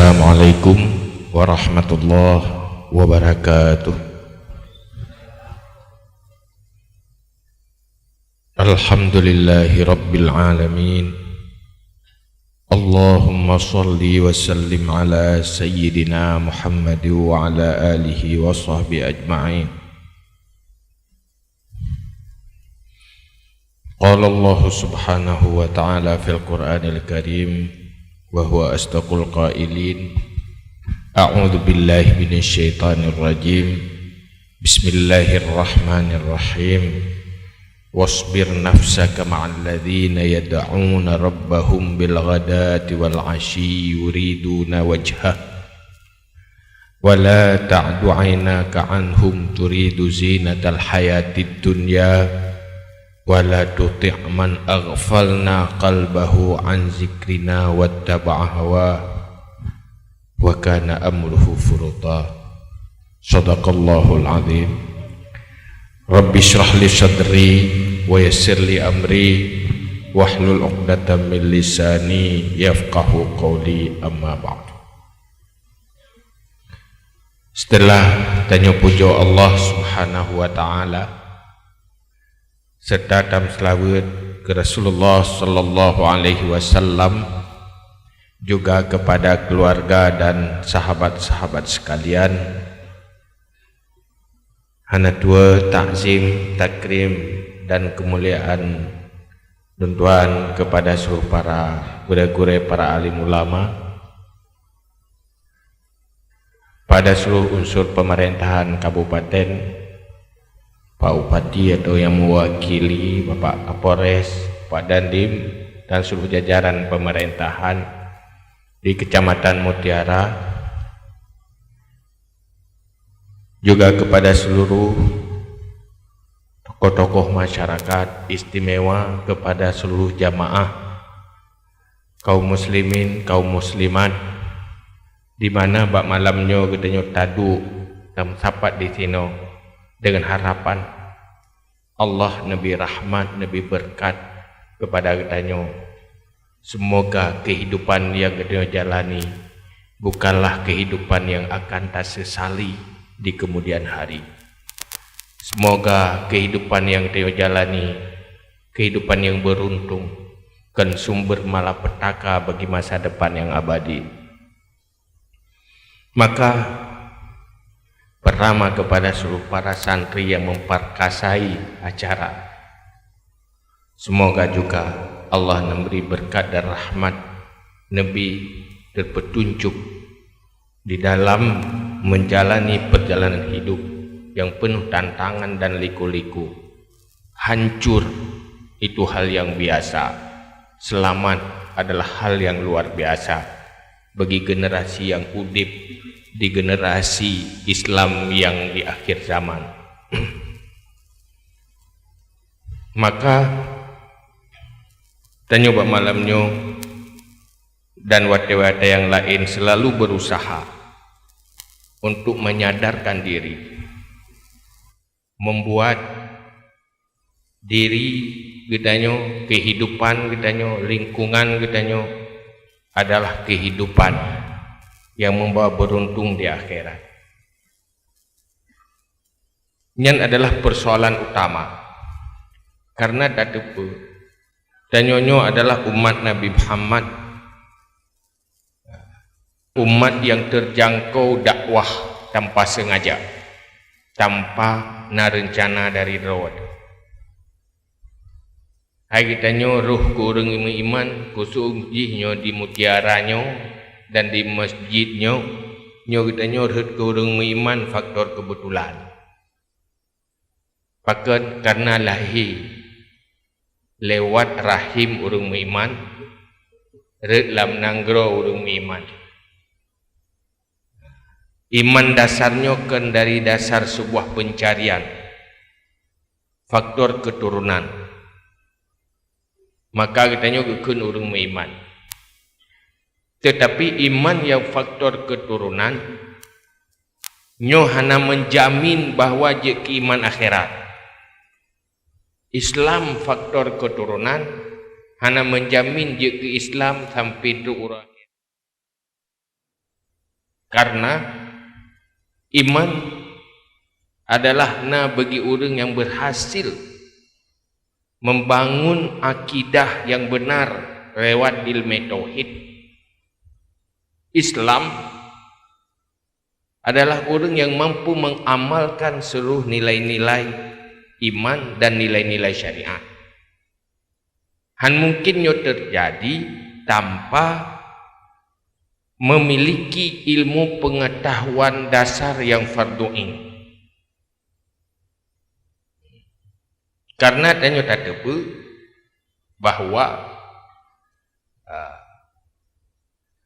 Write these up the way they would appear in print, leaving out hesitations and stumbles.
Assalamualaikum warahmatullahi wabarakatuh. Alhamdulillahi rabbil alamin. Allahumma salli wa sallim ala sayyidina Muhammad wa ala alihi wa sahbihi ajma'in. Qala Allah subhanahu wa ta'ala fil Qur'anil Karim wa huwa asdaqul qailin. A'udzu billahi minasy syaithanir rajim. Bismillahirrahmanirrahim. Wasbir nafsaka ma'al ladzina yad'una rabbahum bil ghadati wal 'ashyi yuriduna wajhah wa la ta'du 'ainaka 'anhum turidu zinatal hayatid dunya wa la tuti' man aghfalna qalbahu 'an zikrina wattaba'a hawa wa kana amruhu furuta. Shadaqallahul 'azim. Rabbi shrah li sadri wa yassir li amri wahlul 'uqdatam min lisani yafqahu qawli, amma ba'du. Setelah tanya puja Allah subhanahu wa ta'ala serta tam selawat ke Rasulullah sallallahu alaihi wasallam, juga kepada keluarga dan sahabat-sahabat sekalian, hana dua takzim, takrim dan kemuliaan tuan kepada seluruh para guru-guru, para alim ulama, pada seluruh unsur pemerintahan kabupaten, Pak Upati atau yang mewakili, Bapak Kapolres, Pak Dandim dan seluruh jajaran pemerintahan di Kecamatan Mutiara, juga kepada seluruh tokoh-tokoh masyarakat, istimewa kepada seluruh jamaah kaum muslimin, kaum muslimat, di mana bak malamnya gedenya tadu dan sapat di sini dengan harapan Allah nabi rahmat, nabi berkat kepada gedenya. Semoga kehidupan yang gedenya jalani bukanlah kehidupan yang akan tak sesali di kemudian hari. Semoga kehidupan yang dia jalani, kehidupan yang beruntung, kan sumber malapetaka bagi masa depan yang abadi. Maka pertama kepada seluruh para santri yang memperkasai acara, semoga juga Allah memberi berkat dan rahmat, Nabi dan petunjuk di dalam menjalani perjalanan hidup yang penuh tantangan dan liku-liku. Hancur itu hal yang biasa, selamat adalah hal yang luar biasa bagi generasi yang udip di generasi Islam yang di akhir zaman. Maka tanya malamnya dan wate-wate yang lain selalu berusaha untuk menyadarkan diri, membuat diri gedanya, kehidupan gedanya, lingkungan gedanya adalah kehidupan yang membawa beruntung di akhirat. Ini adalah persoalan utama, karena danyonya adalah umat Nabi Muhammad, umat yang terjangkau dakwah tanpa sengaja, tanpa rencana dari rawat. Hai kitanya ruh ku orang iman kusujihnya di mutiaranya dan di masjidnya, nyo kitanya ruh ku orang iman faktor kebetulan. Pakat karena lahir lewat rahim orang iman, lam nanggro orang iman. Iman dasarnya kan dari dasar sebuah pencarian, faktor keturunan. Maka katanya kekun orang beriman. Tetapi iman yang faktor keturunan nyo hana menjamin bahwa je iman akhirat. Islam faktor keturunan hana menjamin je ke Islam sampai tu orang. Karena iman adalah bagi orang yang berhasil membangun akidah yang benar lewat ilmu tauhid. Islam adalah orang yang mampu mengamalkan seluruh nilai-nilai iman dan nilai-nilai syariat. Han mungkinnya terjadi tanpa memiliki ilmu pengetahuan dasar yang fardu ain. Karena tanya tadabu bahwa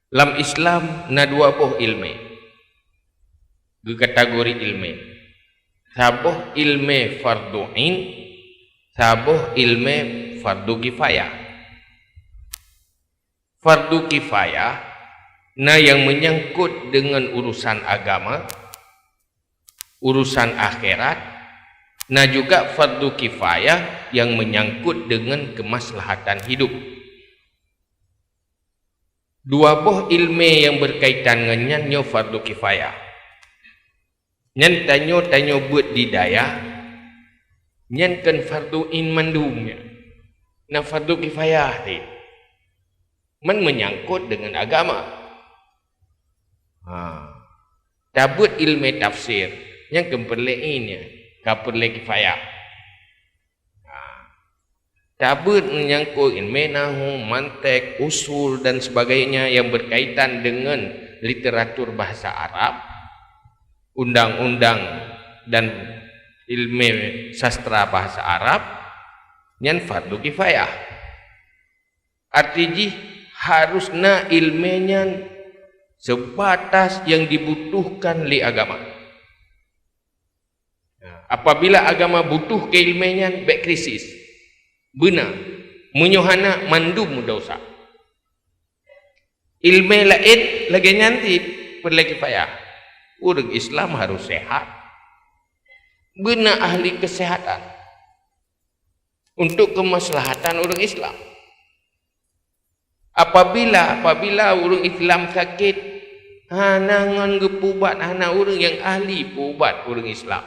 dalam Islam na dua boh ilmu, kategori ilmu. Saboh ilmu fardu ain, saboh ilmu fardu kifayah. Fardu kifayah yang menyangkut dengan urusan agama, urusan akhirat, juga fardu kifayah yang menyangkut dengan kemaslahatan hidup. Dua boh ilmu yang berkaitan dengannya fardu kifayah. Nyan tanyo buat didaya, nyan kan fardu in mandumnya. Nah fardu kifayah ni man menyangkut dengan agama. Tabut ilmu tafsir yang keperlainnya kaperle kifayah. Tabut menyangkut ilmu nahu, mantek, usul dan sebagainya yang berkaitan dengan literatur bahasa Arab, undang-undang dan ilmu sastra bahasa Arab, yang fardu kifayah. Artinya harusnya ilmunya sebatas yang dibutuhkan li agama. Apabila agama butuh keilmuan, baik krisis, benar, menyohana mandum dosa. Ilmu lain lagi nanti perlu kifayah. Orang Islam harus sehat, benar ahli kesehatan untuk kemaslahatan orang Islam. Apabila orang Islam sakit, hanangan gepubat hana orang yang ahli pubat orang Islam.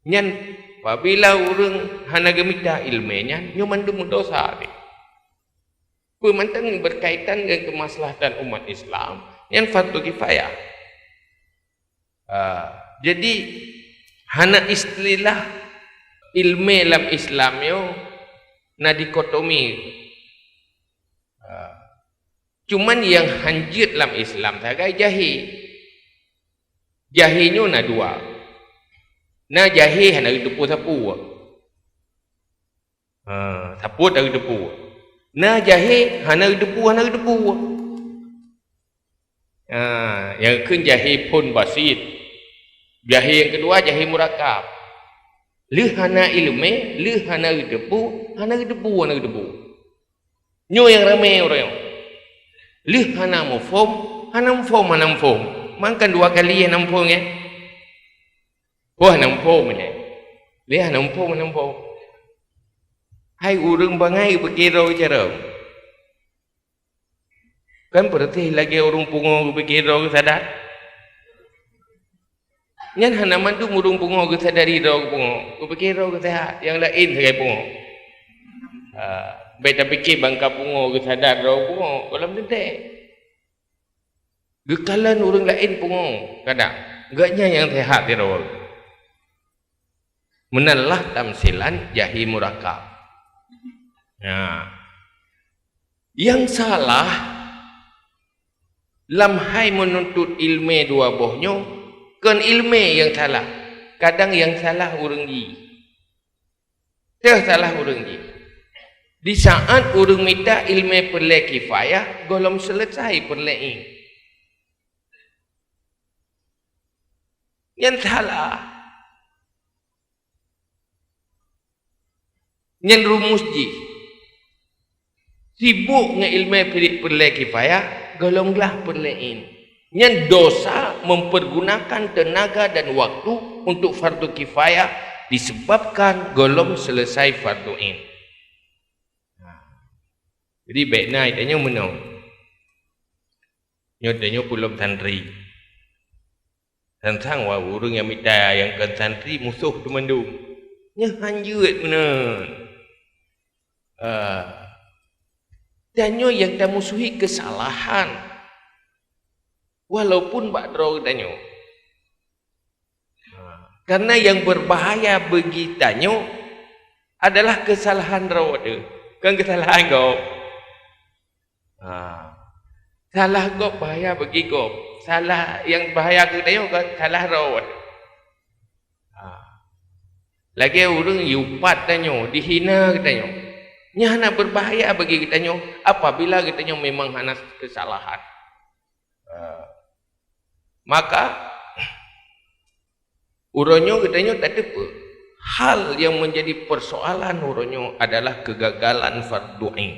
Nyan apabila orang hana gemita ilmunya, nyo mandum dosa ni. Pemantang berkaitan dengan kemaslahatan umat Islam, yang fardu kifayah. Jadi hana istilah ilmu dalam Islam yo na dikotomi. Cuman yang hanjit dalam Islam sagai jahi. Jahinya na dua. Na jahi hana depu sapu. Sapu tak depu. Na jahi hana depu. Yang ke jahi pun basit. Jahi yang kedua jahi murakab. Li hana ilmu, li hana depu. Nyo yang ramai orang. Li hana mufhum. Makan dua kali hana mufhum ya. Hana mufhum ya. Li hana mufhum. Hai orang bangai berkira cara. Kan berarti lagi orang pungo berkira sadar. Nyan hana mandu murung pungo sadari ro pungo. Berkira sehat yang lain sebagai pungo. Baik tak fikir bangka pungo ke sadar ro pungo dalam tentek. Gekalan orang lain pungo kadang enggaknya yang sehat dia ro. Menalah tamsilan jahi murakab. Yang salah lamhai menuntut ilmu dua bohnya kan ilmu yang salah. Kadang yang salah orang ji. Salah orang ji. Di saat orang minta ilmu perlu kifayah, golong selesai perlu ini. Yang salah. Yang rumus ji. Sibuk dengan ilmu perlu kifayah, golonglah perlu ini. Yang dosa mempergunakan tenaga dan waktu untuk fardu kifayah disebabkan golong selesai fardu ini. Jadi baik naik tanya menang. Nyodanyo pulum santri. Tentang wah urang yang minta yang kan santri musuh temandung. Nya hanjut benar. Danyo yang dah musuhi kesalahan. Walaupun bakdro danyo. Karena yang berbahaya bagi danyo adalah kesalahan rawat. Kan kesalahan kau. Salah kau bahaya bagi kau. Salah yang bahaya ke danyo kan salah rawat. Lagi orang yupat danyo, dihina danyo. Nya hana berbahaya bagi danyo apabila danyo memang hana kesalahan. Maka uronyo danyo tak ada hal yang menjadi persoalan uronyo adalah kegagalan fardu ain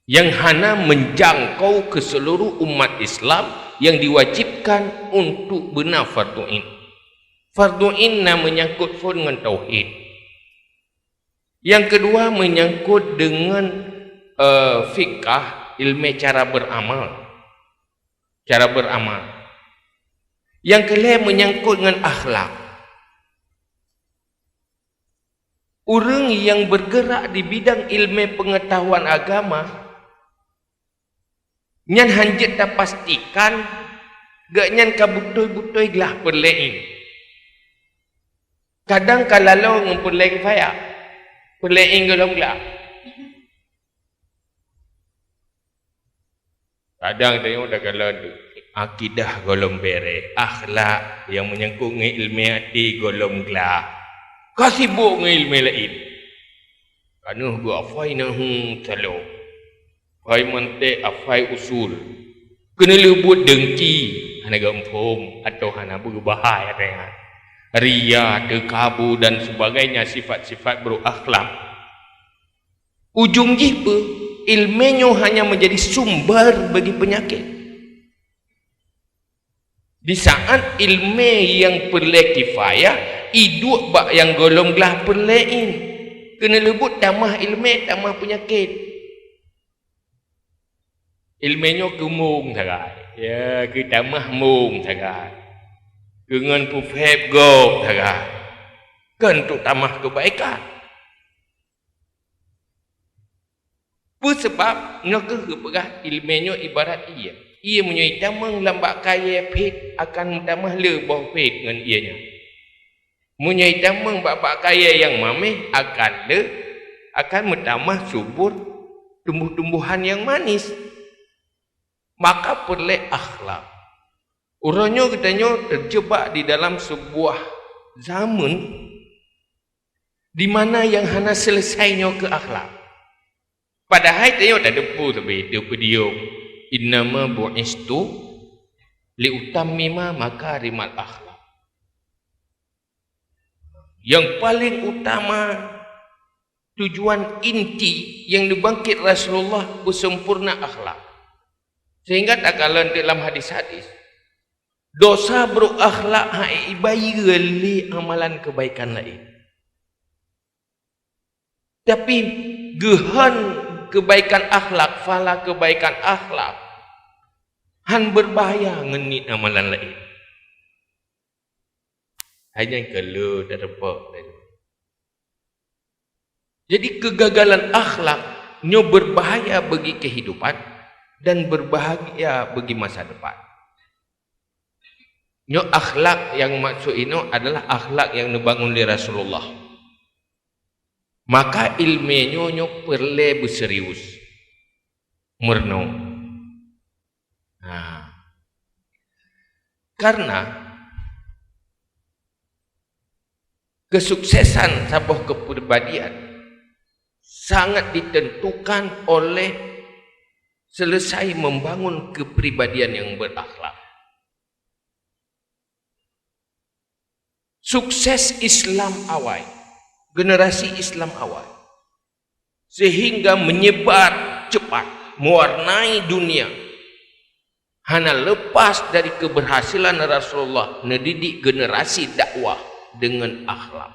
yang hana menjangkau ke seluruh umat Islam yang diwajibkan untuk benar fardu ain. Fardu ain menyangkut dengan tauhid. Yang kedua menyangkut dengan fikah, ilmu cara beramal. Cara beramal. Yang kelima menyangkut dengan akhlak. Orang yang bergerak di bidang ilmu pengetahuan agama nyan hanjit dah pastikan gak nyan kabutoi-butoi gelah perlein. Kadang kalau ngumpuleng faya perlein golong gelah. Kadang tengok dah kalau akidah golong bere, akhlak yang menyangkut dengan ilmu hati golong gelah. Kasih sibuk dengan ilmu lain. Kerana gua afai nahu talo. Afai mantek, afai usul. Kena lebut dengki. Hana gempom atau hana berbahaya dengan ria, dekabu dan sebagainya sifat-sifat berakhlak. Ujung jipa, ilmunya hanya menjadi sumber bagi penyakit. Di saat ilmu yang perlu kifayah, iduk bak yang golong gelah perlein. Kena lebut tamah ilmu, tamah penyakit. Ilmunya kemung sagai. Ya, ke tamah mung sagai. Dengan pufheb gop sagai. Kan untuk tamah kebaikan. Sebab nak kepegah ilmunya ibarat ia. Ia menyai tamang lambat kaya pet akan tamah lebah pet dengan ianya. Menyai tamang bak kaya yang mameh akan menambah subur tumbuh-tumbuhan yang manis. Maka perlu akhlak. Orangnya katanya terjebak di dalam sebuah zaman di mana yang hana selesainya ke akhlak. Padahal tengok tak depu tapi dia pedium. Innama bu'istu liutammima makarimal akhlak. Yang paling utama tujuan inti yang dibangkit Rasulullah bersempurna akhlak. Sehingga tak kalah dalam hadis-hadis dosa berakhlak ibayi amalan kebaikan lain. Tapi gehan kebaikan akhlak, fala kebaikan akhlak han berbahaya ngenit amalan lain. Hanya kalau terdepak. Jadi kegagalan akhlak nyo berbahaya bagi kehidupan dan berbahaya bagi masa depan. Nyo akhlak yang maksud ini adalah akhlak yang dibangun oleh Rasulullah. Maka ilmunya nyo perlu berserius. Murno. Karena kesuksesan sebuah kepribadian sangat ditentukan oleh selesai membangun kepribadian yang berakhlak. Sukses Islam awal, generasi Islam awal, sehingga menyebar cepat, mewarnai dunia. Hana lepas dari keberhasilan Rasulullah mendidik generasi dakwah dengan akhlak.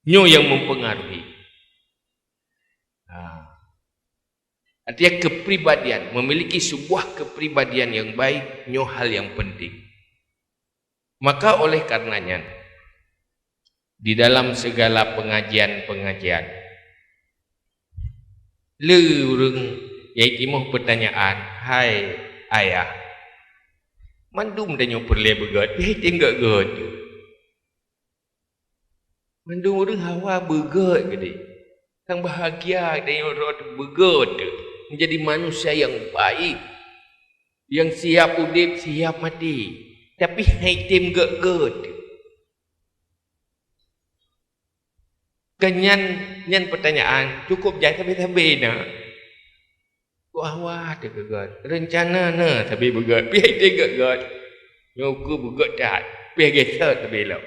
Nyo yang mempengaruhi. Artinya kepribadian, memiliki sebuah kepribadian yang baik, nyo hal yang penting. Maka oleh karenanya, di dalam segala pengajian-pengajian, lurung yaitu mau pertanyaan, hai ayah, mandum dan nyo perle begat, hai tinggal god. Mandum orang hawa begat gede. Sang bahagia dan nyo rod begat. Menjadi manusia yang baik, yang siap udip, siap mati. Tapi haitim gak-gak. Kenyan pertanyaan, cukup jangan sampai-sampai nak. Wah, gak-gak. Rencana na tapi begat. Pi haitim gak-gak. Nyoku begat tak. Pi gesat tapi elok.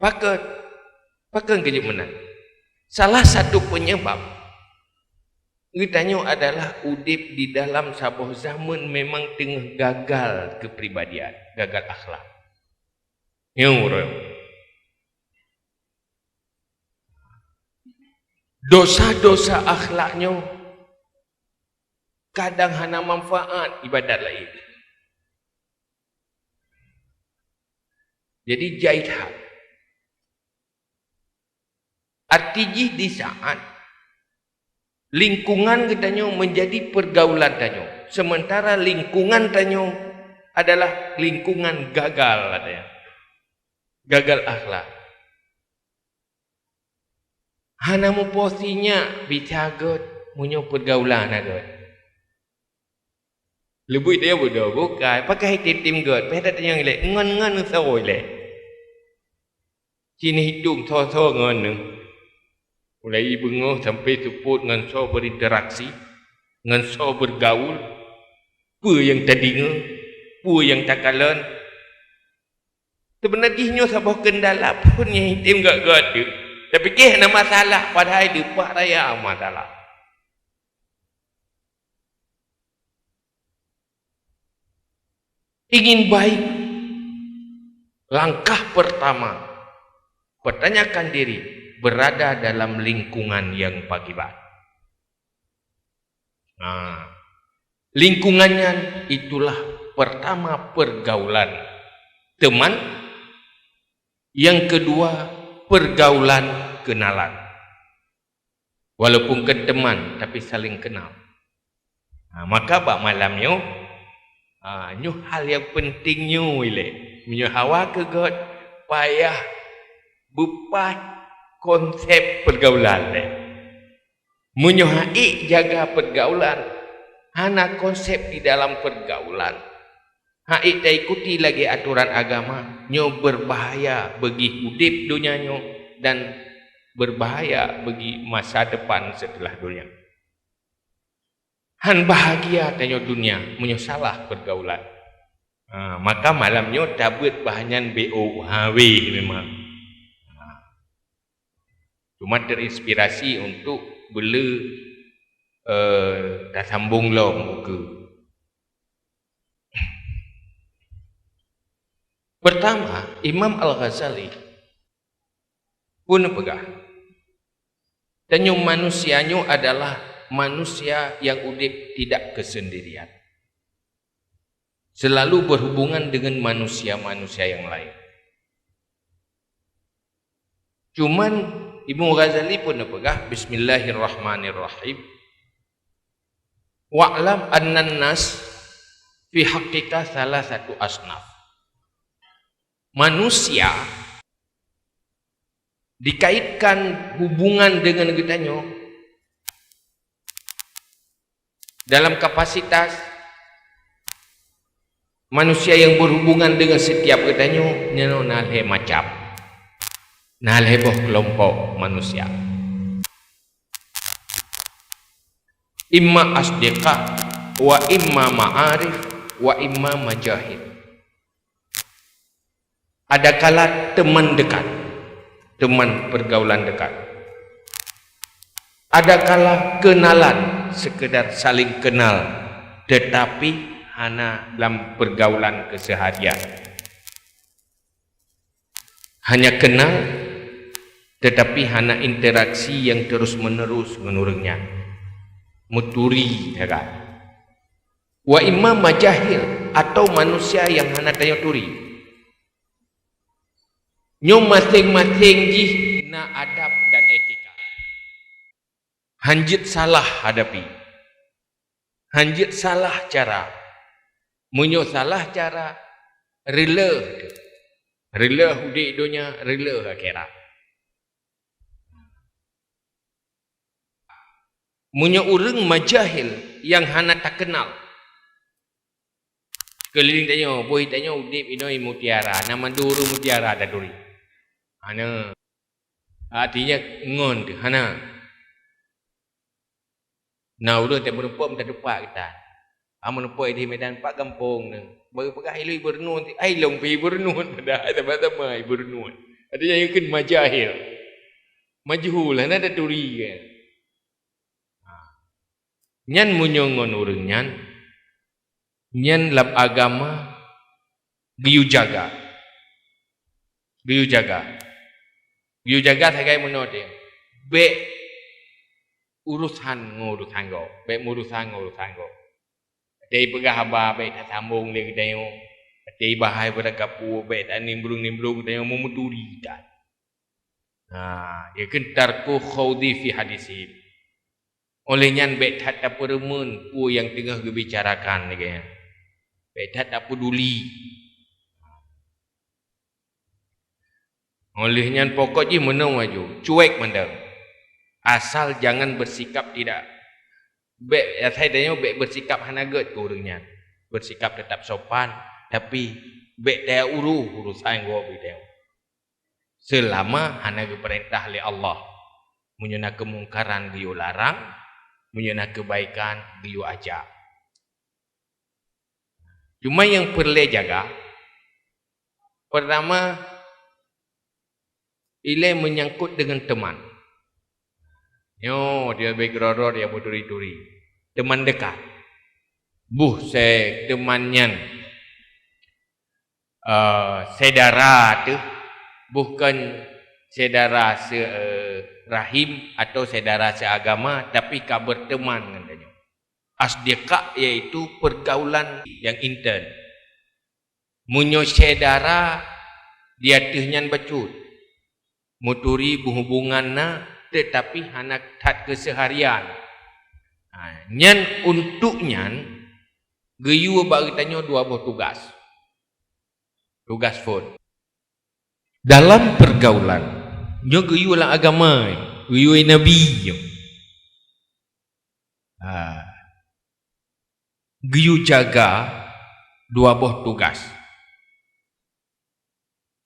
Pakai kejap menang. Salah satu penyebab kitanya adalah udip di dalam sebuah zaman memang tengah gagal kepribadian, gagal akhlak. Dosa-dosa akhlaknya kadang hanya manfaat ibadat lain. Jadi jahit. Artinya di saat lingkungan katanya menjadi pergaulan tanya, sementara lingkungan tanya adalah lingkungan gagal katanya, gagal akhlak. Hana mu posinya bicagot munyo pergaulan agot. Lebih dia bodoh bukan pakai tim god, pada tanya ile ngan sawoi le. Cini hitung tho ngan. Mulai bengok sampai tuput dengan so berinteraksi, dengan so bergaul, apa yang tadinya, apa yang tak kalan. Sebenarnya sebuah kendala pun yang hitam gak-gak tu. Tapi kena masalah padahal dia pak raya masalah. Ingin baik, langkah pertama, pertanyakan diri, berada dalam lingkungan yang bagaimana. Nah, lingkungannya itulah pertama pergaulan teman, yang kedua pergaulan kenalan. Walaupun ke teman tapi saling kenal. Nah, maka bak malamnya, nyu hal yang penting nyu ile, nyu hawa ke god payah bupat konsep pergaulan le. Menyohai jaga pergaulan. Hana konsep di dalam pergaulan. Hai tak ikuti lagi aturan agama. Nyo berbahaya bagi udip dunia nyo dan berbahaya bagi masa depan setelah dunia. Han bahagia tanyo dunia, menyo salah pergaulan. Maka malamnya tabut bahanyan BOHW memang. Cuma terinspirasi untuk bela dah sambung lah muka. Pertama, Imam Al-Ghazali pun pegah. Tanya manusianya adalah manusia yang udip tidak kesendirian. Selalu berhubungan dengan manusia-manusia yang lain. Cuman Imam Ghazali pun pegah Bismillahirrahmanirrahim. Wa'lam annan nas fi haqqika salah satu asnaf. Manusia dikaitkan hubungan dengan kitanya dalam kapasitas manusia yang berhubungan dengan setiap kitanya nyono nalhe macam. Nah leboh kelompok manusia. Imma asdiqa wa imma ma'arif wa imma majahid. Ada kala teman dekat, teman pergaulan dekat. Ada kala kenalan, sekedar saling kenal, tetapi hanya dalam pergaulan keseharian. Hanya kenal tetapi hana interaksi yang terus menerus menurungnya muturi kan. Wa imma majahil atau manusia yang hana tanya turi nyo masing-masing jih na adab dan etika hanjit salah hadapi hanjit salah cara munyo salah cara rela hudik dunia rela akhirat. Munyo urang majahil yang hana tak kenal keliling tanya boy tanya udip inoi mutiara nama duru mutiara ada duri hana artinya ngon tu hana nah udah tak berempuan tak depak kita amun poi di medan pak kampung nang berpegah ilui bernun ai long pi bernun pada sama-sama ai bernun artinya yang kan majahil majhul hana ada duri kan. Nyan munyongon urang nyan lab agama giyu jaga thagai menode be urusan ngurusan go dei pegah ba be tak sambung le dayo dei bahai pada kapu be tak nimbrung dayo memuturi dan ya kentar ku khaudi fi hadisi oleh nyan betat tak peremun pu yang tengah dibicarakan ni kan betat tak peduli oleh nyan pokok je menang maju cuek mendang asal jangan bersikap tidak saya tanya bersikap hanaget ke orangnya bersikap tetap sopan tapi dia urusan gua bidau selama hanaget perintah oleh Allah menyena kemungkaran dia larang menyena kebaikan dia ajak. Cuma yang perlu jaga pertama ile menyangkut dengan teman. Yo dia bergeroror dia berduri-duri. Teman dekat. Saya temannya saudara tu bukan saudara rahim atau saudara seagama tapi kau berteman katanya. Asdiqa iaitu pergaulan yang intern. Munyo saudara dia tuhnyan bacut. Muturi hubunganna tetapi hanak tat keseharian. Nyan untuk nyan geyu bagi tanya dua buah tugas. Tugas food. Dalam pergaulan nyo geyu lah agama, geyu nabi. Geyu jaga dua buah tugas.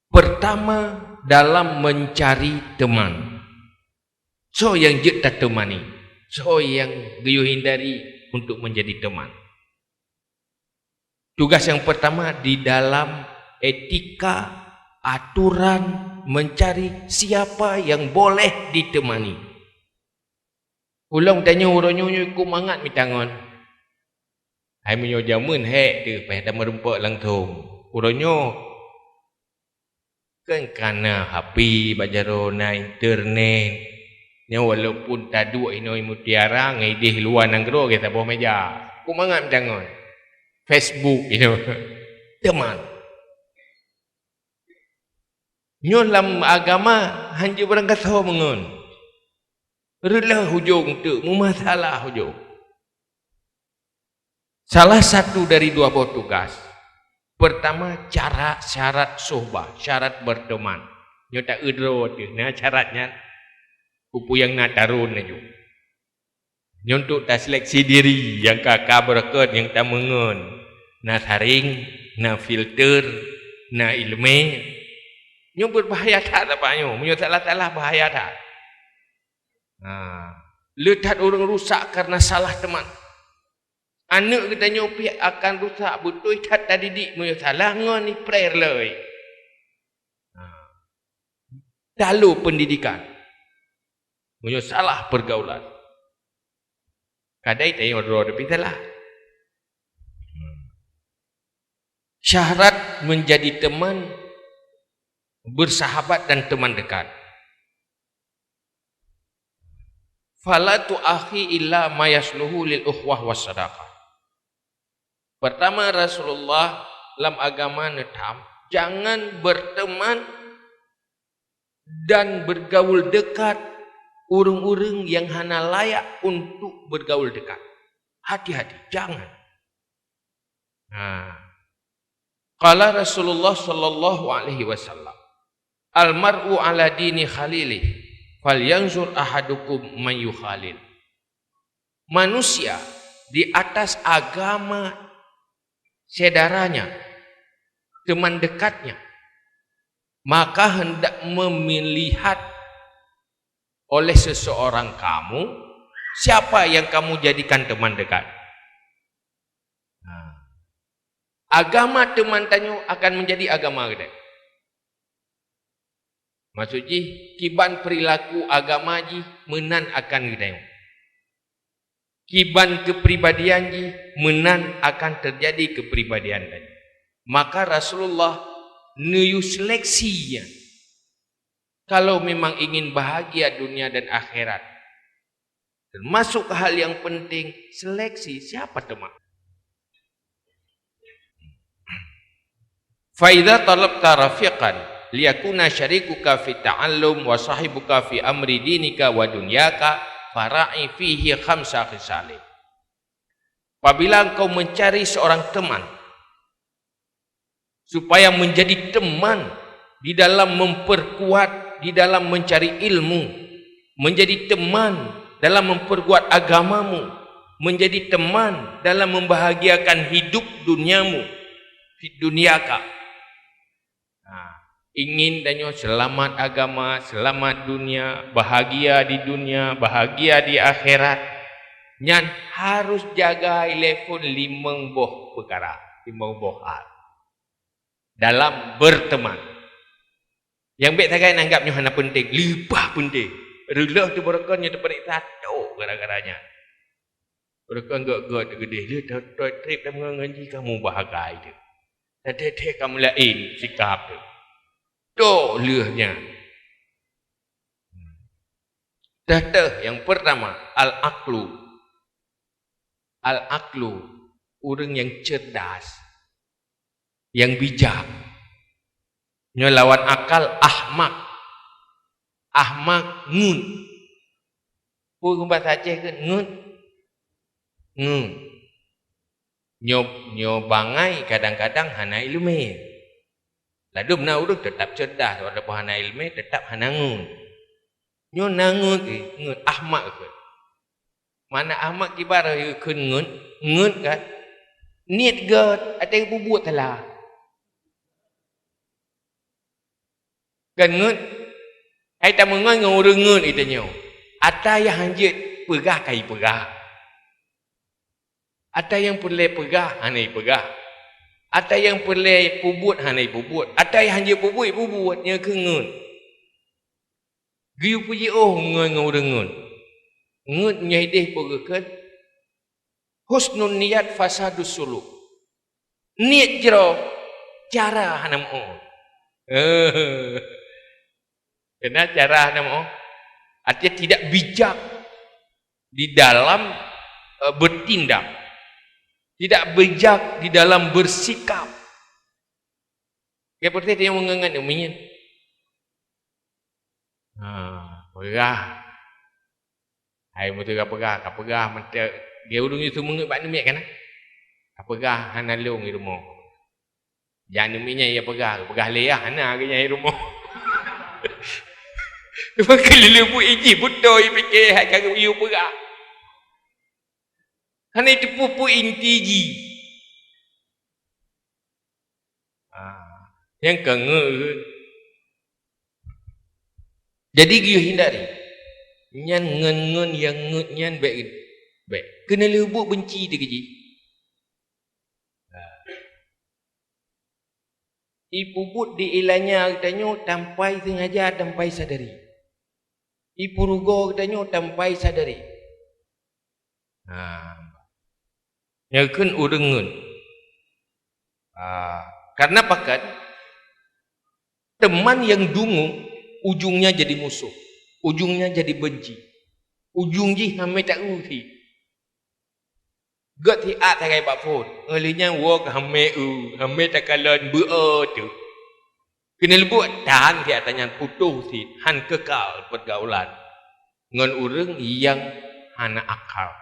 Pertama dalam mencari teman. So yang tak temani, so yang geyu hindari untuk menjadi teman. Tugas yang pertama di dalam etika aturan mencari siapa yang boleh ditemani. Ulang tanya uronyo ku mangat mitangon. Hai menyo jamun hek tu pai dah merempak langsung. Uronyo kan kana HP bajaro na internet. Nya walaupun tadu inoi mutiara ngaidih luar nang gero kita bawah meja. Ku mangat mitangon. Facebook teman. Nyo dalam agama hanya barang kata mengon. Rela hujung tu, masalah hujung. Salah satu dari dua buah tugas. Pertama syarat sohbah, syarat berteman. Nyo tak udro tu, nah syaratnya kupu yang nak tarun aja. Nyo untuk tak seleksi diri yang kakak berkat yang tak mengon. Na saring, na filter, na ilmu. Nyo berbahaya tak apa nyo? Nyo salah bahaya tak? Letak orang rusak karena salah teman. Anak kita nyo pihak akan rusak betul tak didik nyo salah ngon ni prayer loi. Dalu pendidikan. Nyo salah pergaulan. Kadai tayo ro tapi salah. Syarat menjadi teman bersahabat dan teman dekat. Fala tu'akhi illa ma yasluhu lil ukhwah was sadaqah. Pertama, Rasulullah dalam agama netam, jangan berteman dan bergaul dekat orang-orang yang hana layak untuk bergaul dekat. Hati-hati, jangan. Qala Rasulullah sallallahu alaihi wasallam, al-mar'u ala dini khalilih falyanzur ahadukum man yukhalil. Manusia di atas agama saudaranya, teman dekatnya, maka hendak memilihat oleh seseorang kamu siapa yang kamu jadikan teman dekat. Agama teman tanyo akan menjadi agama gede. Maksudnya kiban perilaku agama ji menan akan gede. Kiban kepribadian ji menan akan terjadi kepribadian tadi. Maka Rasulullah nuyu seleksinya. Kalau memang ingin bahagia dunia dan akhirat, termasuk hal yang penting, seleksi siapa teman. Fa idza talabta rafiqan liyakuna syarikuka fi ta'allum wa sahibuka fi amri dinika wa dunyaka fara'i fihi khamsa khisalin. Apabila engkau mencari seorang teman supaya menjadi teman di dalam memperkuat, di dalam mencari ilmu, menjadi teman dalam memperkuat agamamu, menjadi teman dalam membahagiakan hidup duniamu, di dunyaka. Ingin danyo selamat agama, selamat dunia, bahagia di dunia, bahagia di akhirat, nyan harus jaga telefon limang boh perkara, limang boh hal dalam berteman. Yang baik tagai nanggapnya hana penting, libah penting. Relah tu berekannya terperik satu gara-garanya. Berekan gak gede dia trip dan mengaji kamu bahagia dia. Tadi kamu lain sikap tu. Tuh lehnya. Dah yang pertama al-aqlu. Al-aqlu, orang yang cerdas, yang bijak. Lawan akal ahmak. Ahmak ngun. Pun bahasa Aceh kan ngun. Ngun. Nyobangai kadang-kadang hana ilmu. Lalu benar urut tetap cerdas, walaupun hana ilmu tetap hana ngun. Nyo nangun ngun ahmak ke. Mana ahmak kibar kun ngun, ngun kan. Niat gad ada yang buat telah. Kan ngun. Ai ta mengai ngau rengun itu nyo. Ada yang hanjit pegah kai pegah. Ada yang perle pegah hanai pegah. Ada yang perle pubut hanai pubut. Ada yang hanjit pubut nya kengun. Giu puji ngai ngau rengun. Ngut nyaideh pegekan husnun niat fasadus suluk. Niat jero cara hanam Kena cara hanam artinya tidak bijak di dalam bertindak, tidak bijak di dalam bersikap. Seperti dia mengangat uminya. Pegah. Hai mutu kapegah mata dia udung itu mengebat numek kan? Kapegah hana long di rumah. Jangan numinya ia pegah leah hana ke nyai rumah. Maka lelebu iji butoi fikir hak kagak iu pegah. Hana itu pupu intiji. Yang kengel. Jadi giu hindari. Nyan ngen yang nyan baik. Kena lebuk benci dia keji. Ipubut di ilanya katanya tampai sengaja tampai sadari. Ipurugo katanya tampai sadari. Nyakun urengun. Karena pakat teman yang dungu ujungnya jadi musuh, ujungnya jadi benci. ujung ji hame tak uti got thi at thay bạc phồn linya wo hame tak kalon bu tu kena buat tahan dia tanya putuh si han kekal pergaulan ngan urang yang hana akal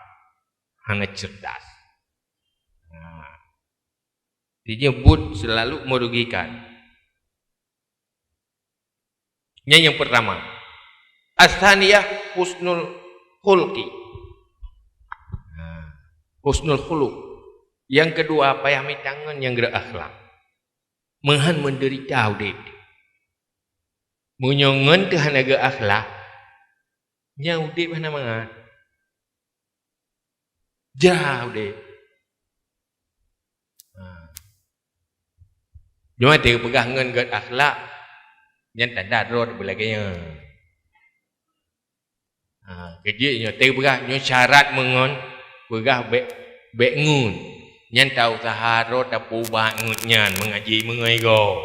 hana cerdas. Disebut selalu merugikan. Yang pertama, as-tsaniyah husnul khulqi. Husnul khuluq. Yang kedua, payah mitangan yang gerak akhlak. Mehan menderita udik. Menyongan ke hana gerak akhlak. Nya udik mana mangat. Jauh deh. Cuma dia pegang ngan gerak akhlak. Yang tak ada roh belakangnya. Kejiknya dia pegang nyo syarat mengon pegang bek ngun. Yang tahu saharo tak pubah ngunyan mengaji mengaiko.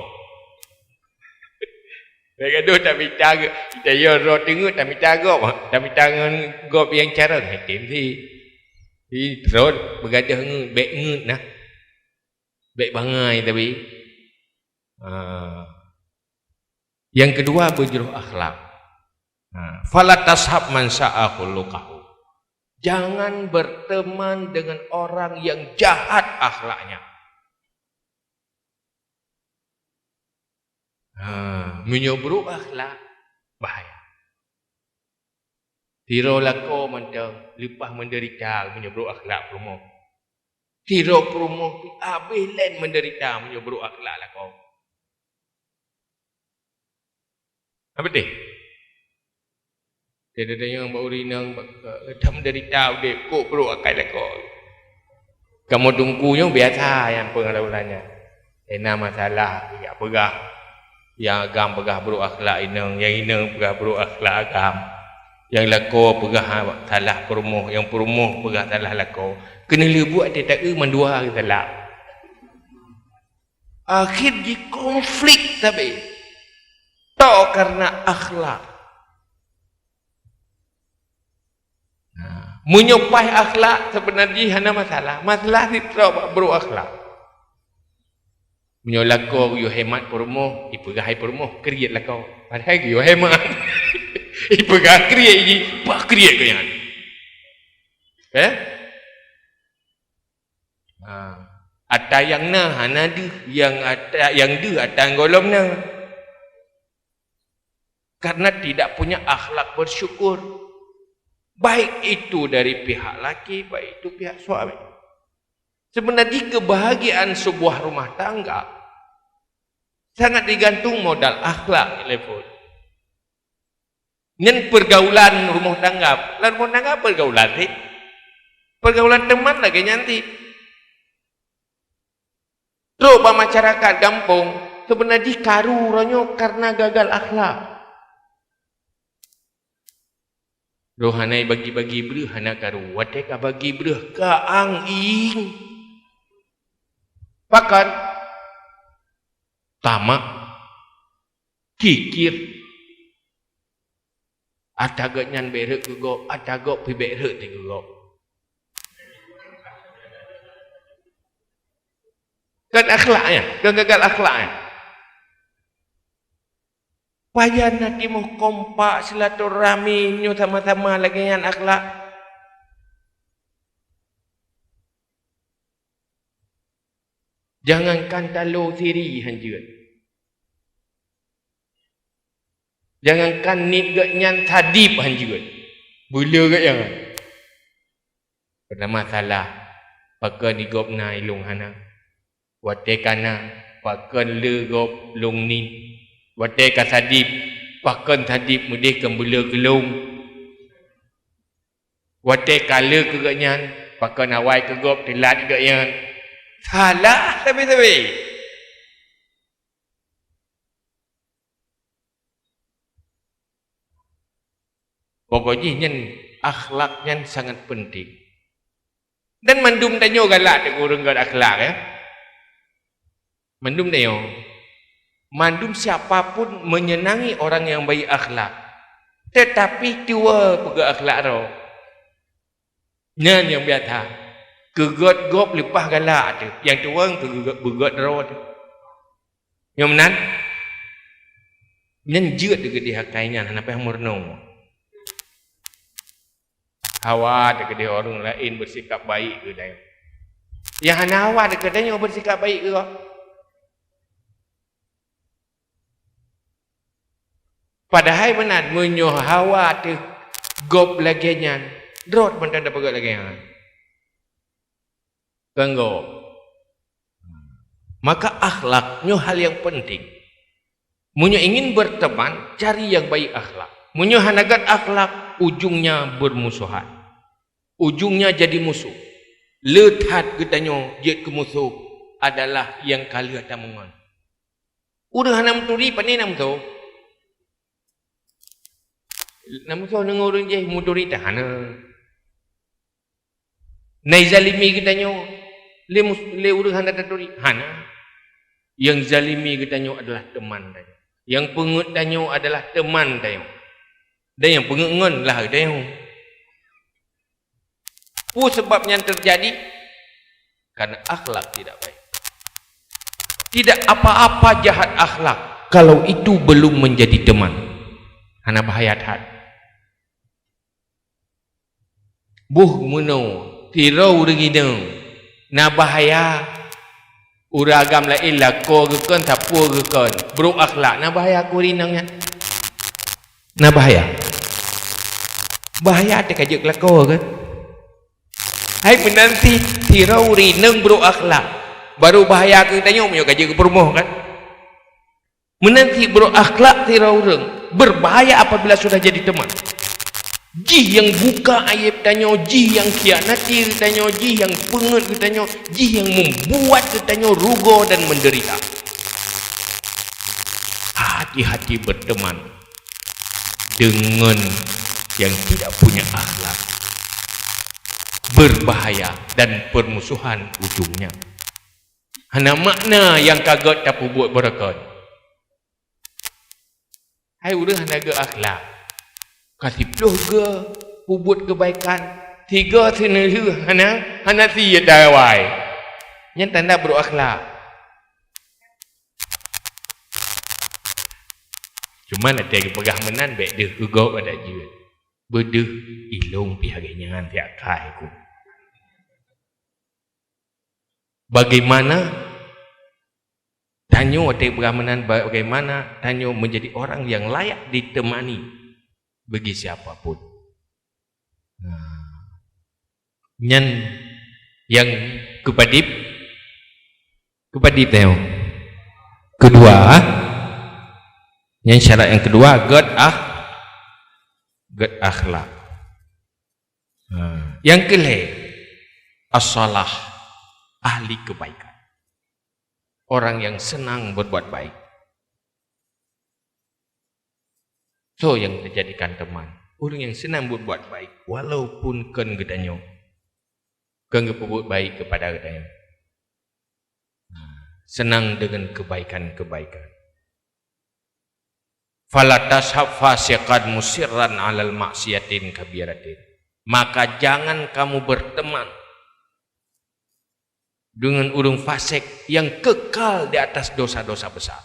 Mereka tu tak bicara kita yo roh tengok tak bicara tak bicara gop yang cara hakim si roh bergadah ngun bek ngun nah. Bek bangai tapi yang kedua berjuruh akhlak. Fala tashab man sa'a khuluquhu. Jangan berteman dengan orang yang jahat akhlaknya. Menyuburuk akhlak bahaya. Tiro lako mentang lepas menderita menyuburuk akhlak promo. Tiro promo habis lain menderita menyuburuk akhlak lako. Apa dia? Dia ada yang bauri nang tak menderita dia kok perlu akal lako. Kamu tunggu yang biasa yang pengalamannya. Ena masalah ya pegah. Yang agam pegah buruk akhlak inang, yang inang pegah buruk akhlak agam. Yang lako pegah salah perumuh, yang perumuh pegah salah lako. Kena buat dia tak mendua salah. Akhir di konflik tapi tak karena akhlak. Menyupai akhlak sebenarnya hanya masalah. Masalah itu buruk akhlak. Menyolako you hemat perumuh, ipegah perumuh, kriat lah kau. Padahal you hemat. Ipegah kriat ini, pak kriat kau yang. Ada yang na, hana du, yang ada yang du, ada golom na. Karena tidak punya akhlak bersyukur. Baik itu dari pihak laki, baik itu pihak suami. Sebenarnya kebahagiaan sebuah rumah tangga sangat digantung modal akhlak telepon. Nyen pergaulan rumah tangga, rumah tangga pergaulan sih. Pergaulan teman lagi nyanti. Coba masyarakat kampung sebenarnya karu ronyo karena gagal akhlak. Rohanai bagi-bagi beruh hana karu, wateka bagi beruh kaang ing. Pakan tamak kikir atagak nyan berek kego atagak pi berek ti kego kan akhlaknya kan gagal akhlaknya payah nanti mau kompak silaturahmi nyu sama-sama lagi yang akhlak. Jangankan talo siri hanjut. Jangankan nit gak nyan tadib hanjut. Bula gak yang. Pertama salah. Pakai ni gop na ilung hana. Wate kana. Pakai le gop lung ni. Wate ka sadib. Pakai tadib mudih kembula gelung. Wate kala ke gak nyan. Pakai nawai ke gop telat gak yang. Salah tapi. Pokoknya akhlaknya sangat penting. Dan mandum tanyo galak tak kurang galak akhlak ya. Mandum tanyo. Mandum siapapun menyenangi orang yang baik akhlak. Tetapi tua pegak akhlak ro. Nan yang biasa. Kegot gop lepas galak tu. Yang tua kegot begot ro tu. Yang menan. Nan jeut dekat dia hakainya nak payah murno. Hawa dekat dia orang lain bersikap baik ke dah. Yang hana hawa dekat dia bersikap baik ke? Padahal benar menyoh hawa tu gop lagi nyan. Drot pun tak ada pegat lagi nyan. Ganggu. Maka akhlaknya hal yang penting. Munyo ingin berteman, cari yang baik akhlak. Munyo hanagat akhlak, ujungnya bermusuhan. Ujungnya jadi musuh. Lethat getanyo jet ke musuh adalah yang kali atamungan. Udah hanam turi pani nam tu. Nam tu nangurun je muturi tahana. Nai zalimi getanyo le udah hana turi hana. Yang zalimi getanyo adalah teman dia. Yang pengut danyo adalah teman dia. Dan yang pengengon lah dia. Apa sebabnya terjadi? Karena akhlak tidak baik. Tidak apa-apa jahat akhlak kalau itu belum menjadi teman. Hana bahaya hat. Buh muno tirau regina. Na bahaya uragam la illa ko gekan tapu gekan. Bro akhlak na bahaya ko rinangnya. Na bahaya. Bahaya ada kajak lako kan? Hai menanti tirau rinang bro akhlak. Baru bahaya ke tanya punya kajak ke perumoh kan? Menanti bro akhlak tirau reng. Berbahaya apabila sudah jadi teman. Ji yang buka aib tanya, ji yang khianati tanya, ji yang pengut tanya, ji yang membuat tanya rugo dan menderita. Hati-hati berteman dengan yang tidak punya akhlak. Berbahaya dan permusuhan ujungnya. Hana makna yang kaget tak buat berakat. Hai udah hana ke akhlak. Kasih peluh ke buat kebaikan. Tiga seneru hana siya dawai. Yang tanda berakhlak. Cuma nak tiga pegah menan baik dia kegau pada jiwa. Bedeh ilung pihak nyangan tiak kai ku. Bagaimana tanyo tiak pegah menan bagaimana tanyo menjadi orang yang layak ditemani bagi siapapun. Nyan yang kepadip tayo. Kedua, yang syarat yang kedua God akhlak. Yang kelima as-salah, ahli kebaikan. Orang yang senang berbuat baik. So yang dijadikan teman. Orang yang senang berbuat baik walaupun kan gedanyo. Kan berbuat baik kepada gedanyo. Senang dengan kebaikan-kebaikan. Fala tashab fasiqan musirran 'alal maksiatin kabiratin. Maka jangan kamu berteman dengan orang fasik yang kekal di atas dosa-dosa besar.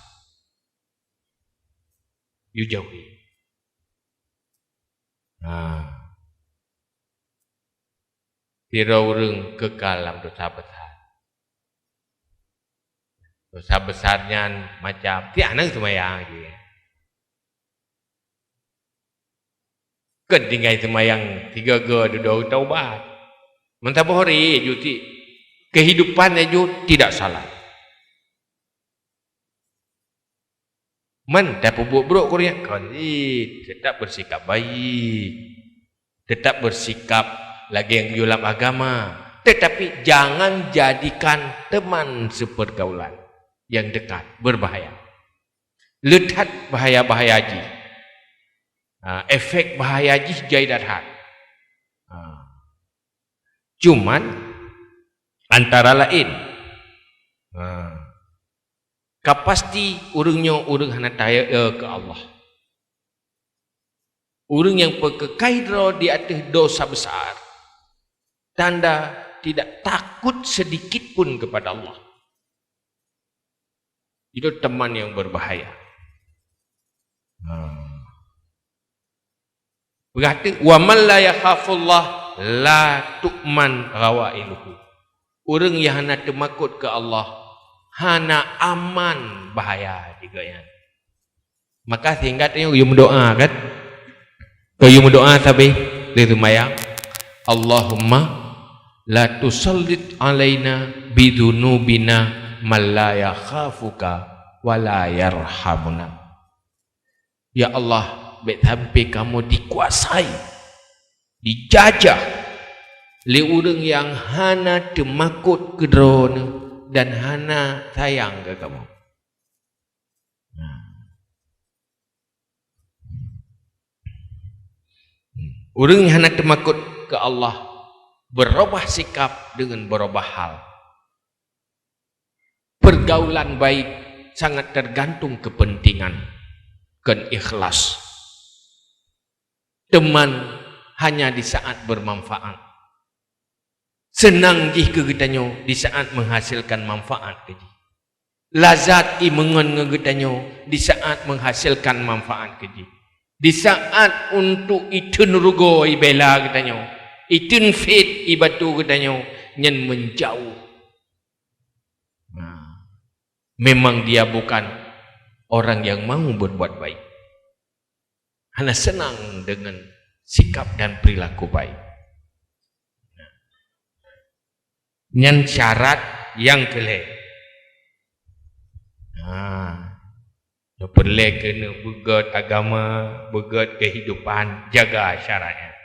You jauhi. Tidak orang kekal dalam dosa besar. Dosa besarnya macam tiada semayang je. Kan tinggal semayang 3 duduk taubat. Mentapa hari juti kehidupannya juga tidak salah. Mentapa buat buruk Korea kan tetap bersikap baik. Tetap bersikap lagi yang dalam agama. Tetapi jangan jadikan teman sepergaulan yang dekat, berbahaya. Letat bahaya-bahaya haji. Efek bahaya haji jai darhat. Cuman antara lain kapasti urangnya urang hana taya ke Allah. Orang yang berkekaidra di atas dosa besar, tanda tidak takut sedikit pun kepada Allah. Itu teman yang berbahaya. Berarti wa man la yakhafullah la tu'man rawailuhu. Orang yang hana temakut ke Allah, hana aman bahaya juga ya. Maka sehingga tanya you berdoa kan? Kalau you berdoa tapi dia mayang Allahumma la tusallit alaina bidunubina man la yakhafuka wa la yarhamuna. Ya Allah, bet sampai kamu dikuasai, dijajah oleh orang yang hana temakut ke drone dan hana sayang ke kamu. Orang yang hana temakut ke Allah berubah sikap dengan berubah hal. Pergaulan baik sangat tergantung kepentingan dan ikhlas. Teman hanya di saat bermanfaat. Senang jih kegetanyo di saat menghasilkan manfaat keji. Lazat i mengon ngegetanyo di saat menghasilkan manfaat keji. Di saat untuk itun rugo i bela getanyo, itun fit i batu getanyo nyen menjauh. Memang dia bukan orang yang mau berbuat baik. Hanya senang dengan sikap dan perilaku baik. Nyen syarat yang kelih. Perlu kena begat agama, begat kehidupan, jaga syaratnya.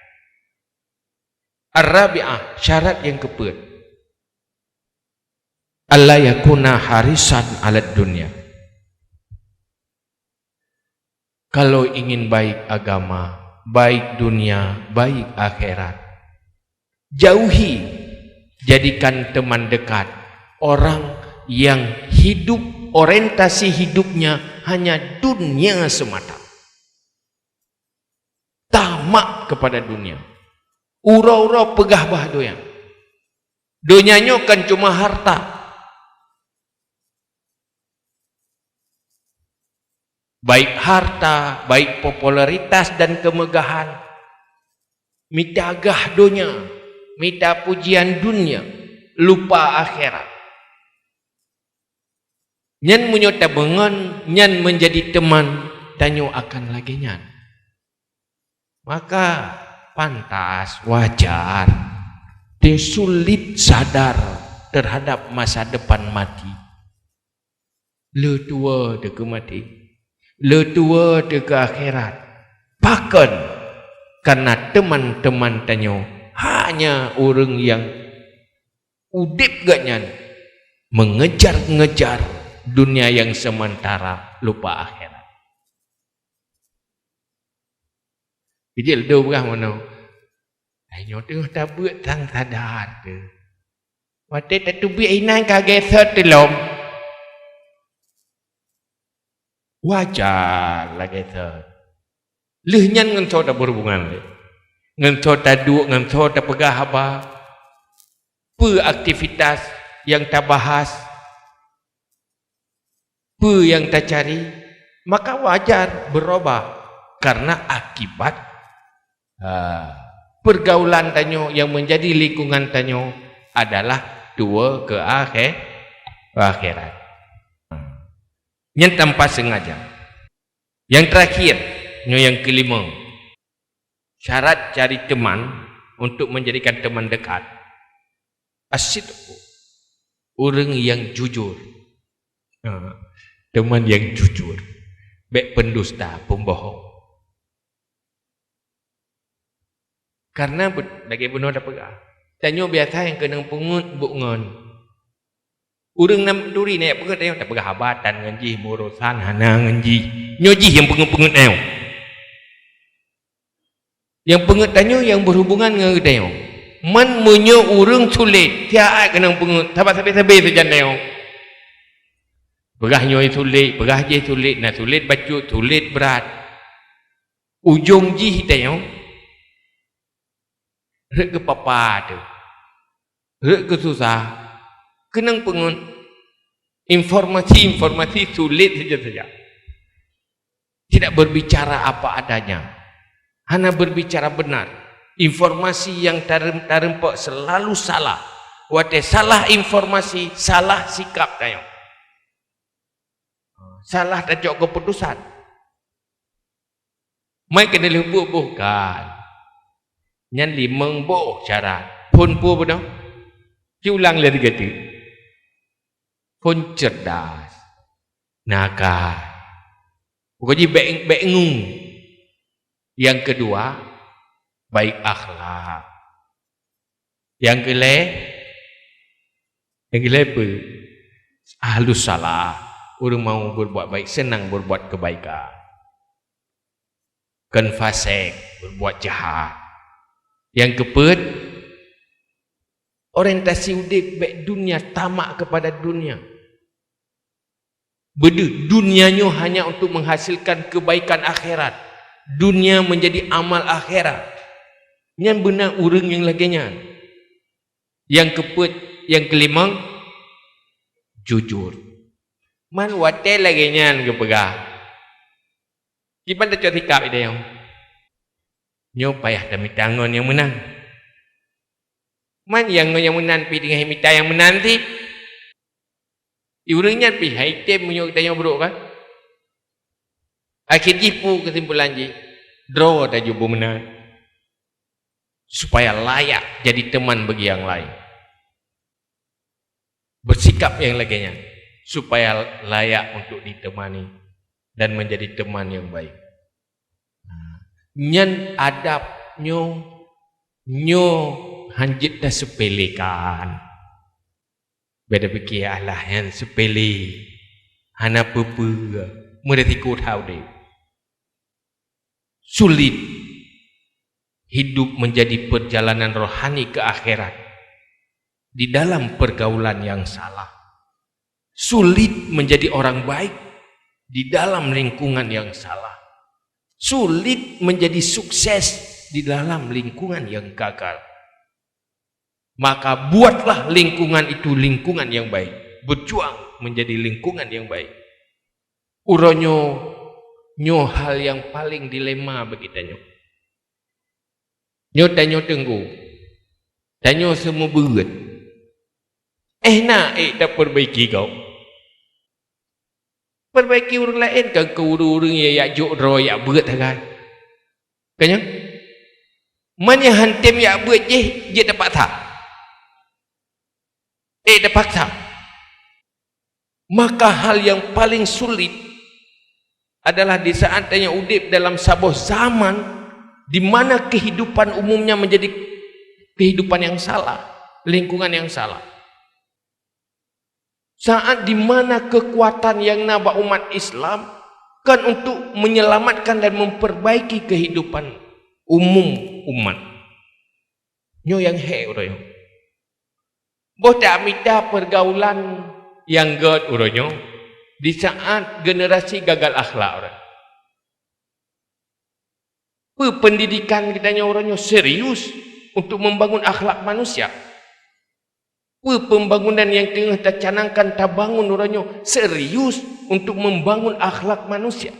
Ar-rabi'ah, syarat yang keempat. Allah yakuna harisan alat dunia. Kalau ingin baik agama, baik dunia, baik akhirat, jauhi, jadikan teman dekat orang yang hidup, orientasi hidupnya hanya dunia semata. Tamak kepada dunia. Ura-ura pegah bah doyan. Dunianya kan cuma harta. Baik harta, baik popularitas dan kemegahan. Minta agah dunia, minta pujian dunia, lupa akhirat. Nyan menyota bengan, nyan menjadi teman, tanyo akan lagi nyan. Maka pantas, wajar, dia sulit sadar terhadap masa depan mati. Le tua dia ke mati, le tua dia ke akhirat. Bahkan karena teman-teman tanyo hanya orang yang udip gak nyan, mengejar-ngejar dunia yang sementara, lupa akhirat. Jadi ada orang mana? Ayo tengok tak buat tang sadar tu. Waktu tak tu biar inang kaget setelom. Wajar lagi set. Lehnya ngan so tak berhubungan le. Ngan so tak duk, ngan so tak pegah apa. Per aktivitas yang tak bahas. Per yang tak cari, maka wajar berubah karena akibat pergaulan tanyo yang menjadi lingkungan tanyo adalah dua ke akhirat. Yang tanpa sengaja. Yang terakhir, yang kelima, syarat cari teman untuk menjadikan teman dekat. As-sidqu, orang yang jujur. Teman yang jujur, baik pendusta, pembohong. Karena lagi benar dah pegah. Tanya biasa yang kena pungut bukngon. Orang nam duri naik pungut tanya tak pegah habatan nganji murusan hana nganji. Nyoji yang pungut-pungut tanya. Yang pungut tanya yang berhubungan dengan tanya. Man munyo urang sulit, tiap kena pungut. Sabar-sabar saja tanya. Pegah nyoi sulit, pegah je sulit, nak sulit baju, sulit berat. ujung ji tanya rek ke papa tu rek ke susah kenang pengun informasi sulit saja tidak berbicara apa adanya, hanya berbicara benar. Informasi yang tarempak selalu salah. Wate salah informasi, salah sikap tayo. Salah tajok keputusan. Mai kena lupa bukan. Nyan limang bo cara. Pun pu benar. Ulang lagi gitu. Pun cerdas. Nakal. Pokoknya bengung. Yang kedua, baik akhlak. Yang kele apa? Halus salah. Orang mau berbuat baik, senang berbuat kebaikan. Kan fasik, berbuat jahat. Yang keempat, orientasi udip baik dunia, tamak kepada dunia. Dunianya hanya untuk menghasilkan kebaikan akhirat. Dunia menjadi amal akhirat. Yang benar orang yang laginya. Yang keempat, yang kelima, jujur. Man wate laginya ke pegah. Gimana cara sikap dia yang? Nyo payah demi tangan yang menang. Man yang menang pi dengan himita yang menang ti. Iurangnya pi haitem punya tanya buruk kan? Akhir jipu kesimpulan ji. Draw dah jubu menang. Supaya layak jadi teman bagi yang lain. Bersikap yang laginya. Supaya layak untuk ditemani. Dan menjadi teman yang baik. Nyan adab nyo hanjit dah sepelekan. Beda fikir Allah yang sepele. Hana apa-apa. Mereka tahu dia. Sulit hidup menjadi perjalanan rohani ke akhirat di dalam pergaulan yang salah. Sulit menjadi orang baik di dalam lingkungan yang salah. Sulit menjadi sukses di dalam lingkungan yang gagal. Maka buatlah lingkungan itu lingkungan yang baik. Berjuang menjadi lingkungan yang baik. Nyo hal yang paling dilema bagi tanyo. Nyo tanyo tenggu. Tanyo semua berat. Nak perbaiki kau. Perbaiki orang lain kan kau orang yang jok roh yang berat kan. Kanya? Mana hantem yang berat je dapat tak? Dapat tak? Maka hal yang paling sulit adalah di saat tanya udip dalam sebuah zaman di mana kehidupan umumnya menjadi kehidupan yang salah, lingkungan yang salah. Saat di mana kekuatan yang naba umat Islam kan untuk menyelamatkan dan memperbaiki kehidupan umum umat. Nyo yang orang. Boh tak minta pergaulan yang god uronyo di saat generasi gagal akhlak orang. Pendidikan kita uronyo serius untuk membangun akhlak manusia. Pembangunan yang tengah tercanangkan tabangun uronyo serius untuk membangun akhlak manusia.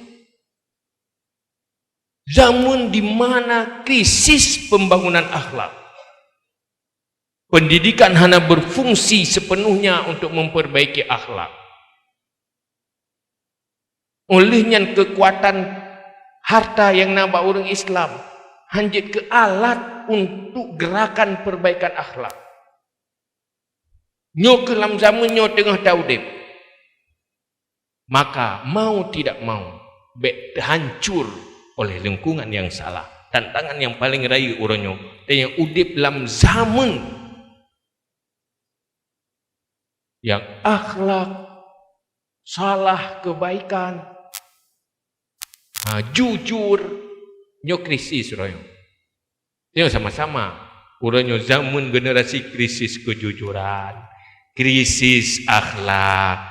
Zaman di mana krisis pembangunan akhlak. Pendidikan hanya berfungsi sepenuhnya untuk memperbaiki akhlak. Olehnya kekuatan harta yang nambah orang Islam hanjit ke alat untuk gerakan perbaikan akhlak. Nyo ke dalam zaman nyo tengah taudip. Maka mau tidak mau hancur oleh lingkungan yang salah. Tantangan yang paling raya orangnya yang udip dalam zaman yang akhlak salah kebaikan jujur nyo krisis orangnya. Tengok sama-sama orangnya zaman generasi krisis kejujuran, krisis akhlak,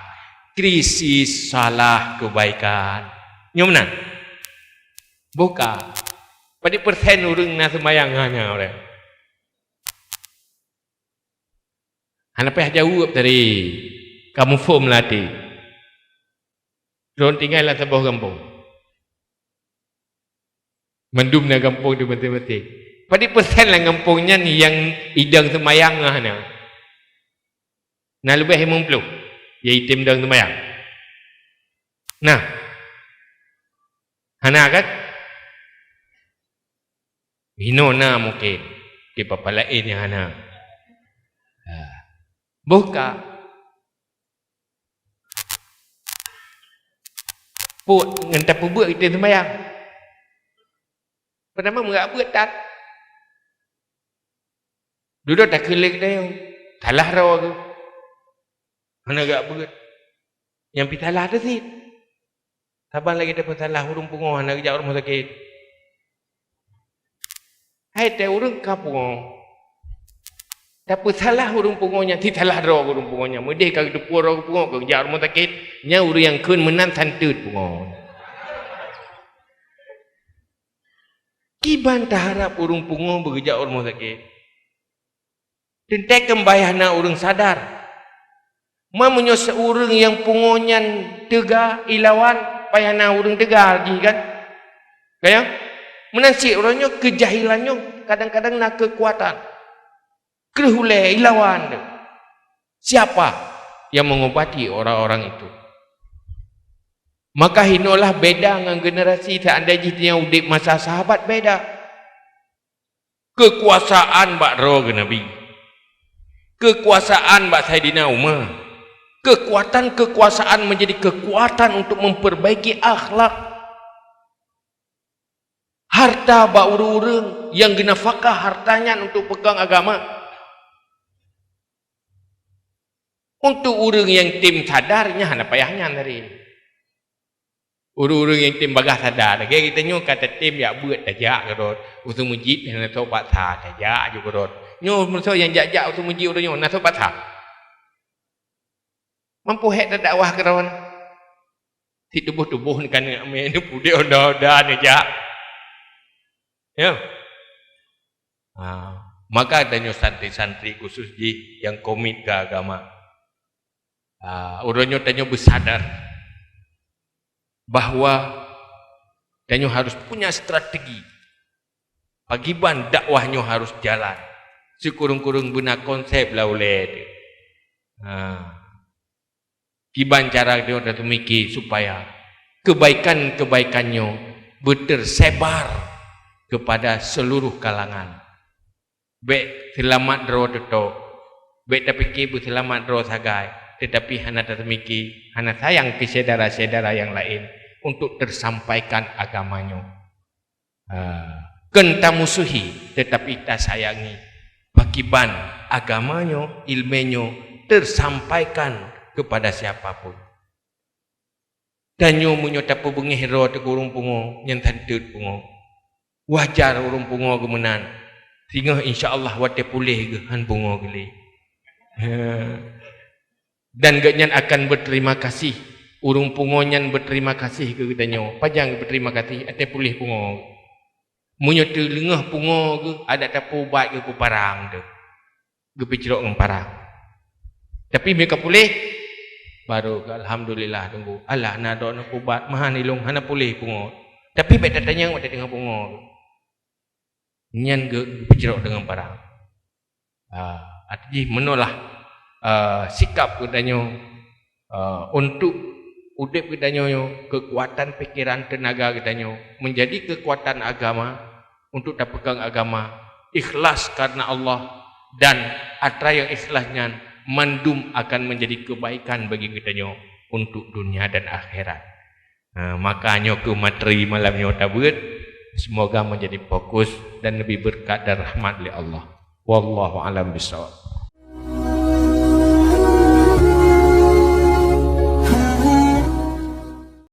krisis salah kebaikan. Nyo menang? Bukan. Pada persen orang nak sembahyang hanya orang. Hana payah jawab tadi. Kamu form latih. Orang tinggal lah sebuah kampung. Mendum na kampung tu betul-betul. Pada persen lah kampungnya ni yang idang sembahyang hana. Nah lebih 50. Ya itim dang sembahyang. Nah. Hana kan? Hino na mungkin. Di papa lain yang hana. Buka. Put ngentap buat kita sembahyang. Pertama menggak buat tak. Duduk tak kelik dia. Salah raw tu. Mana gak buat. Yang pi salah tu sih. Saban lagi dapat salah urung pungo nak kerja rumah sakit. Hai teh urung kapung. Tapi salah urung pungonya, ti salah raw urung pungonya. Mudih kag depur raw pungo kerja rumah sakit, nya urang yang keun menan santut pungo. Kiban taharap urung pungo bekerja rumah sakit. Tentek kembayana urang sadar. Mamunyo seurang yang pungonya tega ilawan payana urang tega lagi kan? Kaya menansi orangnya kejahilannya kadang-kadang nak kekuatan. Kerhule ilawan. Siapa yang mengobati orang-orang itu? Maka hinolah beda dengan generasi seandainya dia udip masa sahabat beda. Kekuasaan bak roh ke Nabi. Kekuasaan bak Sayyidina Umar. Kekuatan menjadi kekuatan untuk memperbaiki akhlak. Harta bak urung-urung yang gena fakah hartanya untuk pegang agama. Untuk orang yang tim sadarnya hana payahnya dari. Orang-orang yang tim bagah sadar. Kaya kita nyo kata tim ya buat tajak kerot. Usul mujib yang nak sobat sah tajak je kerot. Nyo musuh yang jajak usul mujib orang nyo nak sobat sah. Mampu hek tak dakwah kerana. Si tubuh-tubuh ni kan amin ni pudi odah-odah ni jak. Ya. Maka adanya santri-santri khusus yang komit ke agama. Orangnya tanya bersadar bahawa tanya harus punya strategi. Pagiban dakwahnya harus jalan. Sekurung-kurung guna konsep lah oleh dia. Kiban cara dia dah mikir supaya kebaikan-kebaikannya bertersebar kepada seluruh kalangan. Baik selamat roh tetok. Baik tapi kibu selamat roh sagai. Tetapi hana termiki, hana sayang ke saudara-saudara yang lain untuk tersampaikan agamanya. Kenta musuhi tetapi tak sayangi. Pakiban agamanya, ilmunya tersampaikan kepada siapapun. Dan nyo munyo tapu bengih ro te urung pungo yang tantut pungo. Wajar urung pungo gemenan. Sehingga insya-Allah wate pulih ge han pungo gele. Dan genyan akan berterima kasih. Urung pungonyan berterima kasih ke gedanyo. Pajang berterima kasih ate pulih pungo. Munyo te lengah pungo ge ada tapu baik ke parang de. Ge picrok ngem parang. Tapi mereka pulih baru alhamdulillah tunggu. Allah na do nak ubat mahan ilung hana pulih pungo. Tapi beta tanya wate dengan pungo. Nyan ge picrok dengan parang. Artinya menolak sikap kedanyo untuk udip kedanyo, kekuatan pikiran tenaga kedanyo menjadi kekuatan agama untuk tak pegang agama, ikhlas karena Allah dan atra yang ikhlasnya mandum akan menjadi kebaikan bagi kedanyo untuk dunia dan akhirat. Makanya ke materi malamnya tabut semoga menjadi fokus dan lebih berkat dan rahmat oleh Allah. Wallahu alam bisawab.